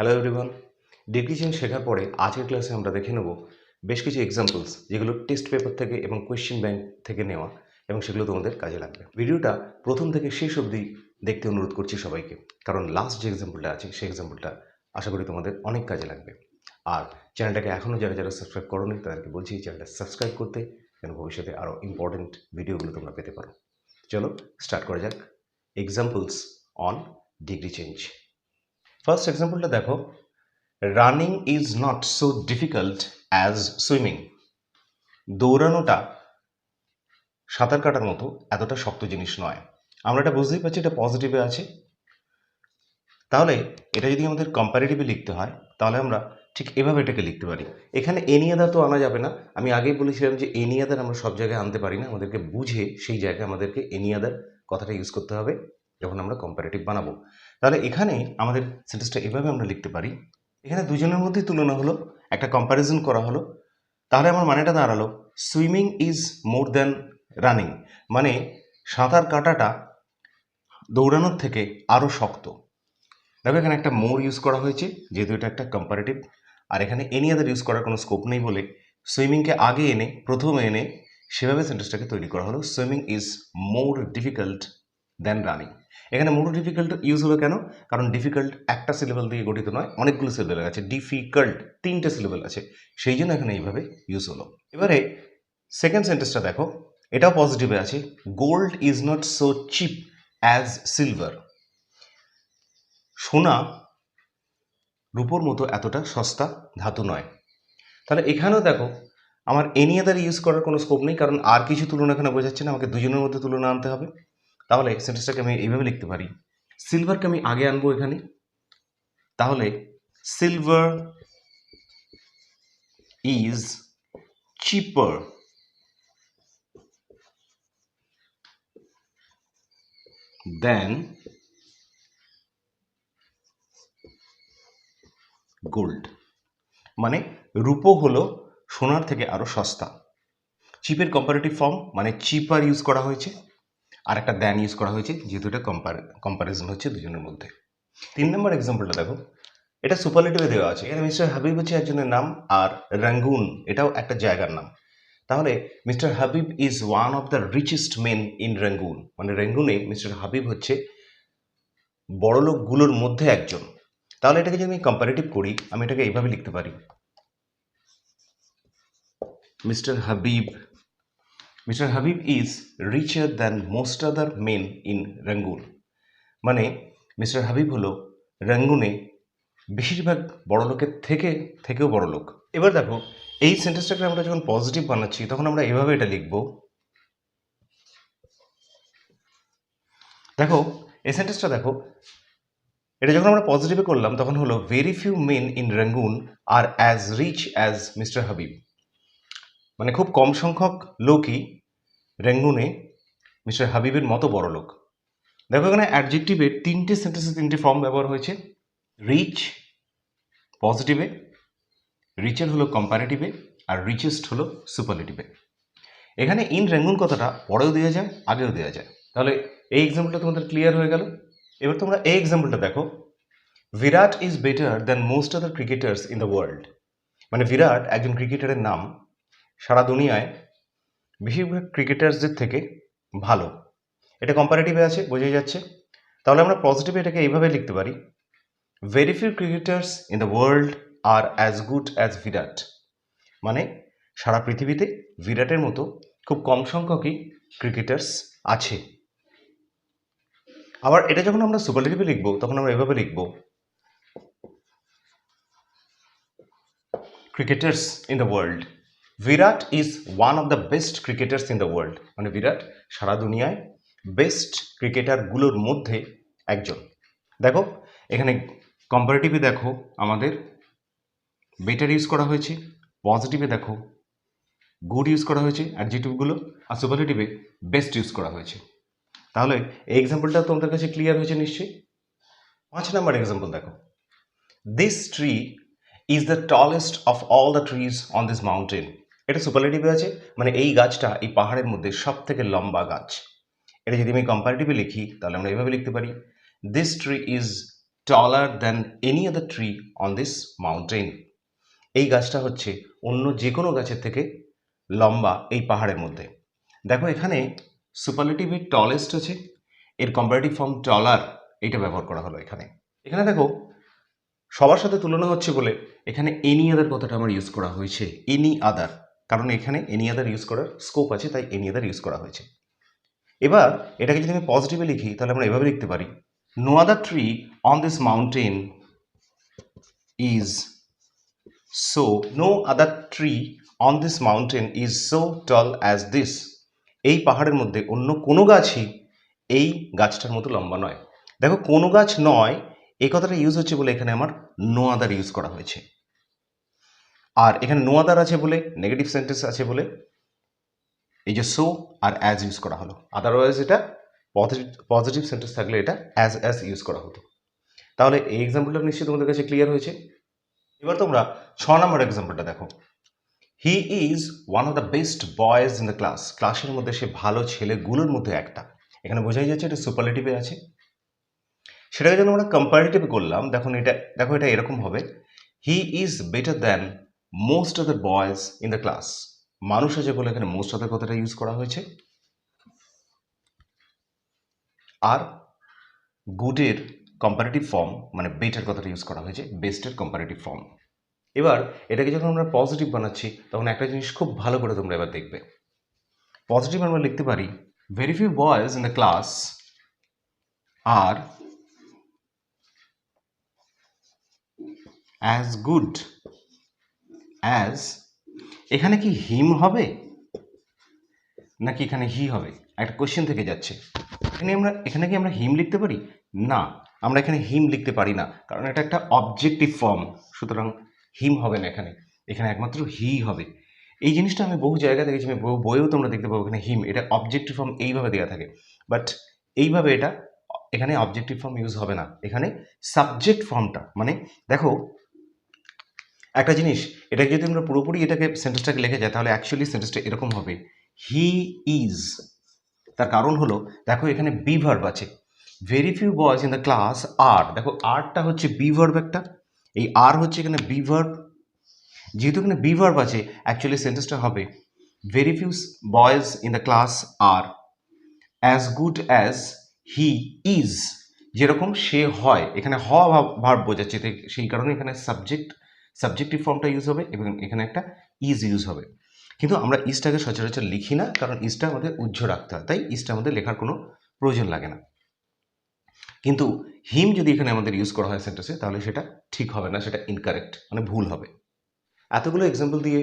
Hello everyone, degree change শেখার পরে আজকের ক্লাসে আমরা দেখে নেব বেশ কিছু এক্সাম্পলস যেগুলো টেস্ট পেপার থেকে এবং কোয়েশ্চেন ব্যাংক থেকে নেওয়া এবং সেগুলো তোমাদের কাজে লাগবে। ভিডিওটা প্রথম থেকে শেষ অবধি দেখতে অনুরোধ করছি সবাইকে, কারণ লাস্ট যে এক্সাম্পলটা আছে সেই এক্সাম্পলটা আশা করি তোমাদের অনেক কাজে লাগবে। আর চ্যানেলটাকে এখনও যারা যারা সাবস্ক্রাইব করোনি তাদেরকে বলছি চ্যানেলটা সাবস্ক্রাইব করতে, যেন ভবিষ্যতে আরও ইম্পর্টেন্ট ভিডিওগুলো তোমরা পেতে পারো। চলো স্টার্ট করা যাক। Examples on degree change. First এক্সাম্পলটা দেখো, running is not so difficult as swimming. দৌড়ানোটা সাঁতার কাটার মতো এতটা শক্ত জিনিস নয়। আমরা এটা বুঝতেই পারছি এটা পজিটিভে আছে। তাহলে এটা যদি আমাদের কম্পারেটিভে লিখতে হয় তাহলে আমরা ঠিক এভাবে এটাকে লিখতে পারি। এখানে এনি আদার তো আনা যাবে না। আমি আগেই বলেছিলাম যে এনি আদার আমরা সব জায়গায় আনতে পারি না, আমাদেরকে বুঝে সেই জায়গায় আমাদেরকে এনি আদার কথাটা ইউজ করতে হবে যখন আমরা কম্পারেটিভ বানাবো। তাহলে এখানে আমাদের সেন্টেন্সটা এভাবে আমরা লিখতে পারি, এখানে দুজনের মধ্যেই তুলনা হলো, একটা কম্প্যারিজন করা হলো। তাহলে আমার মানেটা দাঁড়ালো swimming is more than running, মানে সাঁতার কাটাটা দৌড়ানোর থেকে আরও শক্ত। দেখো এখানে একটা মোর ইউজ করা হয়েছে যেহেতু এটা একটা কম্পারেটিভ, আর এখানে এনি আদার ইউজ করার কোনো স্কোপ নেই বলে সুইমিংকে আগে এনে প্রথমে এনে সেভাবে সেন্টেন্সটাকে তৈরি করা হলো। Swimming is more difficult than running. এখানে মোর ডিফিকাল্ট ইউজ হলো কেন? কারণ ডিফিকাল্ট একটা সিলেবল দিয়ে গঠিত নয়, অনেকগুলো সিলেবল আছে। ডিফিকাল্ট 3টে সিলেবল আছে, সেই জন্য এখানে এইভাবে ইউজ হলো। এবারে সেকেন্ড সেন্টেন্সটা দেখো, এটাও পজিটিভে আছে। Gold is not so cheap as silver. সোনা রূপোর মতো এতটা সস্তা ধাতু নয়। তাহলে এখানেও দেখো আমার এনি আদার ইউজ করার কোনো স্কোপ নেই, কারণ আর কিছু তুলনা এখানে বোঝাচ্ছে না, আমাকে দুজনের মধ্যে তুলনা আনতে হবে। তাহলে সেন্টেন্সটাকে আমি এইভাবে লিখতে পারি, সিলভারকে আমি আগে আনবো এখানে। তাহলে silver is cheaper than gold, মানে রূপো হলো সোনার থেকে আরও সস্তা। চিপের কম্পারেটিভ ফর্ম মানে চিপার ইউজ করা হয়েছে, আর একটা দ্যান ইউজ করা হয়েছে যেহেতু এটা কম্পারিজন হচ্ছে দুজনের মধ্যে। 3 নম্বর এক্সাম্পলটা দেখো, এটা সুপারলেটিভে দেওয়া আছে। এখানে মিস্টার হাবিব হচ্ছে একজনের নাম, আর রাঙ্গুন এটাও একটা জায়গার নাম। তাহলে mister Habib is one of the richest men in Rangoon, মানে রাঙ্গুনে মিস্টার হাবিব হচ্ছে বড়লোকগুলোর মধ্যে একজন। তাহলে এটাকে যদি আমি কম্পারেটিভ করি আমি এটাকে এইভাবে লিখতে পারি, mister Habib is richer than most other men in Rangoon, মানে মিস্টার হাবিব হলো রাঙ্গুনে বেশিরভাগ বড়লোকের থেকেও বড়লোক। এবার দেখো এই সেন্টেন্সটাকে আমরা যখন পজিটিভ বানাচ্ছি তখন আমরা এভাবে এটা লিখব। দেখো এই সেন্টেন্সটা দেখো, এটা যখন আমরা পজিটিভে করলাম তখন হলো very few men in Rangoon are as rich as mister Habib, মানে খুব কম সংখ্যক লোকই রাঙ্গুনে মিস্টার হাবিবের মতো বড় লোক। দেখো এখানে অ্যাডজেক্টিভের 3টে সেন্টেন্সে 3টে ফর্ম ব্যবহার হয়েছে। রিচ পজিটিভে, রিচের হলো কম্পারেটিভে, আর রিচেস্ট হলো সুপারলেটিভে। এখানে ইন রাঙ্গুন কথাটা পরেও দেওয়া যায় আগেও দেওয়া যায়। তাহলে এই এক্সাম্পলটা তোমাদের ক্লিয়ার হয়ে গেল। এবার তোমরা এই এক্সাম্পলটা দেখো, Virat is better than most other cricketers in the world, মানে বিরাট একজন ক্রিকেটারের নাম, সারা দুনিয়ায় বেশিরভাগ ক্রিকেটার্সদের থেকে ভালো। এটা কম্পারেটিভে আছে, বোঝাই যাচ্ছে। তাহলে আমরা পজিটিভে এটাকে এইভাবে লিখতে পারি, very few cricketers in the world are as good as Virat, মানে সারা পৃথিবীতে বিরাটের মতো খুব কম সংখ্যকই ক্রিকেটার্স আছে। আবার এটা যখন আমরা সুপারলেটিভে লিখব তখন আমরা এভাবে লিখব, cricketers in the world, Virat is one of the best cricketers in the world, মানে বিরাট সারা দুনিয়ায় বেস্ট ক্রিকেটারগুলোর মধ্যে একজন। দেখো এখানে কম্পারেটিভে দেখো আমাদের বেটার ইউজ করা হয়েছে, পজিটিভে দেখো গুড ইউজ করা হয়েছে অ্যাডজেক্টিভগুলো, আর সুপারলেটিভে বেস্ট ইউজ করা হয়েছে। তাহলে এই এক্সাম্পলটা তোমাদের কাছে ক্লিয়ার হয়েছে নিশ্চয়ই। 5 নম্বর এক্সাম্পল দেখো, this tree is the tallest of all the trees on this mountain. এটা সুপারলেটিভে আছে, মানে এই গাছটা এই পাহাড়ের মধ্যে সব থেকে লম্বা গাছ। এটা যদি আমি কম্পারেটিভে লিখি তাহলে আমরা এভাবে লিখতে পারি, this tree is taller than any other tree on this mountain. এই গাছটা হচ্ছে অন্য যে কোনো গাছের থেকে লম্বা এই পাহাড়ের মধ্যে। দেখো এখানে সুপারলেটিভে টলেস্ট আছে, এর কম্পারেটিভ ফর্ম টলার, এইটা ব্যবহার করা হলো এখানে। এখানে দেখো সবার সাথে তুলনা হচ্ছে বলে এখানে এনি আদার কথাটা আমার ইউজ করা হয়েছে, এনি আদার, কারণ এখানে এনি আদার ইউজ করার স্কোপ আছে, তাই এনি আদার ইউজ করা হয়েছে। এবার এটাকে যদি আমি পজিটিভে লিখি তাহলে আমরা এভাবে লিখতে পারি, no other tree on this mountain is so, no other tree on this mountain is so tall as this. এই পাহাড়ের মধ্যে অন্য কোনো গাছই এই গাছটার মতো লম্বা নয়। দেখো কোনো গাছ নয় এই কথাটা ইউজ হচ্ছে বলে এখানে আমার নো আদার ইউজ করা হয়েছে, আর এখানে নো আদার আছে বলে, নেগেটিভ সেন্টেন্স আছে বলে এই যে সো আর অ্যাজ ইউজ করা হলো। আদারওয়াইজ এটা পজিটিভ সেন্টেন্স থাকলে এটা অ্যাজ ইউজ করা হতো। তাহলে এই এক্সাম্পলটা নিশ্চয়ই তোমাদের কাছে ক্লিয়ার হয়েছে। এবার তোমরা 6 নম্বর এক্সাম্পলটা দেখো। He is one of the best boys in the class. ক্লাসের মধ্যে সে ভালো ছেলেগুলোর মধ্যে একটা। এখানে বোঝাই যাচ্ছে এটা সুপারলেটিভে আছে। সেটাকে যখন আমরা কম্পারেটিভ করলাম, দেখো এটা এরকম হবে, he is better than most of the boys in the class. মানুষ আছে বলে এখানে মোস্ট অফ দ্য কথাটা ইউজ করা হয়েছে, আর গুডের কম্পারেটিভ ফর্ম মানে বেটার কথাটা ইউজ করা হয়েছে, বেস্টের কম্পারেটিভ ফর্ম। এবার এটাকে যখন আমরা পজিটিভ বানাচ্ছি তখন একটা জিনিস খুব ভালো করে তোমরা এবার দেখবে। পজিটিভ আমরা লিখতে পারি, very few boys in the class are as good as, এখানে কি হিম হবে নাকি এখানে হি হবে, একটা কোশ্চেন থেকে যাচ্ছে। এখানে কি আমরা হিম লিখতে পারি? না, আমরা এখানে হিম লিখতে পারি না, কারণ এটা একটা অবজেক্টিভ ফর্ম, সুতরাং হিম হবে না এখানে, এখানে একমাত্র হি হবে। এই জিনিসটা আমি বহু জায়গায় দেখেছি, আমি বহু বইয়েও তোমরা দেখতে পাবো এখানে হিম, এটা অবজেক্টিভ ফর্ম এইভাবে দেওয়া থাকে, বাট এইভাবে এটা এখানে অবজেক্টিভ ফর্ম ইউজ হবে না, এখানে সাবজেক্ট ফর্মটা, মানে দেখো একটা জিনিস, এটাকে যদি আমরা পুরোপুরি এটাকে সেন্টেন্সটাকে লিখে যায় তাহলে অ্যাকচুয়ালি সেন্টেন্সটা এরকম হবে, হি ইজ। তার কারণ হলো দেখো এখানে বি ভার্ব আছে, very few boys in the class are, দেখো আরটা হচ্ছে বি ভার্ব একটা, এই আর হচ্ছে এখানে বি ভার্ব, যেহেতু এখানে বি ভার্ব আছে অ্যাকচুয়ালি সেন্টেন্সটা হবে very few boys in the class are as good as he is. যেরকম সে হয়, এখানে হওয়া ভার্ব বোঝাচ্ছে, সেই কারণে এখানে সাবজেক্টিভ ফর্মটা ইউজ হবে এবং এখানে একটা ইজ ইউজ হবে। কিন্তু আমরা ইজটাকে সচরাচর লিখি না, কারণ ইজটা আমাদের উজ্জ্ব রাখতে হয়, তাই ইজটা আমাদের লেখার কোনো প্রয়োজন লাগে না। কিন্তু হিম যদি এখানে আমাদের ইউজ করা হয় সেন্টেন্সে তাহলে সেটা ঠিক হবে না, সেটা ইনকারেক্ট, মানে ভুল হবে। এতগুলো এক্সাম্পল দিয়ে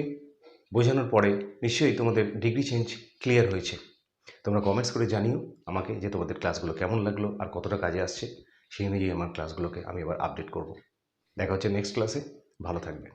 বোঝানোর পরে নিশ্চয়ই তোমাদের ডিগ্রি চেঞ্জ ক্লিয়ার হয়েছে। তোমরা কমেন্টস করে জানিও আমাকে যে তোমাদের ক্লাসগুলো কেমন লাগলো আর কতটা কাজে আসছে, সেই অনুযায়ী আমার ক্লাসগুলোকে আমি এবার আপডেট করব। দেখা হচ্ছে নেক্সট ক্লাসে, ভালো থাকবে।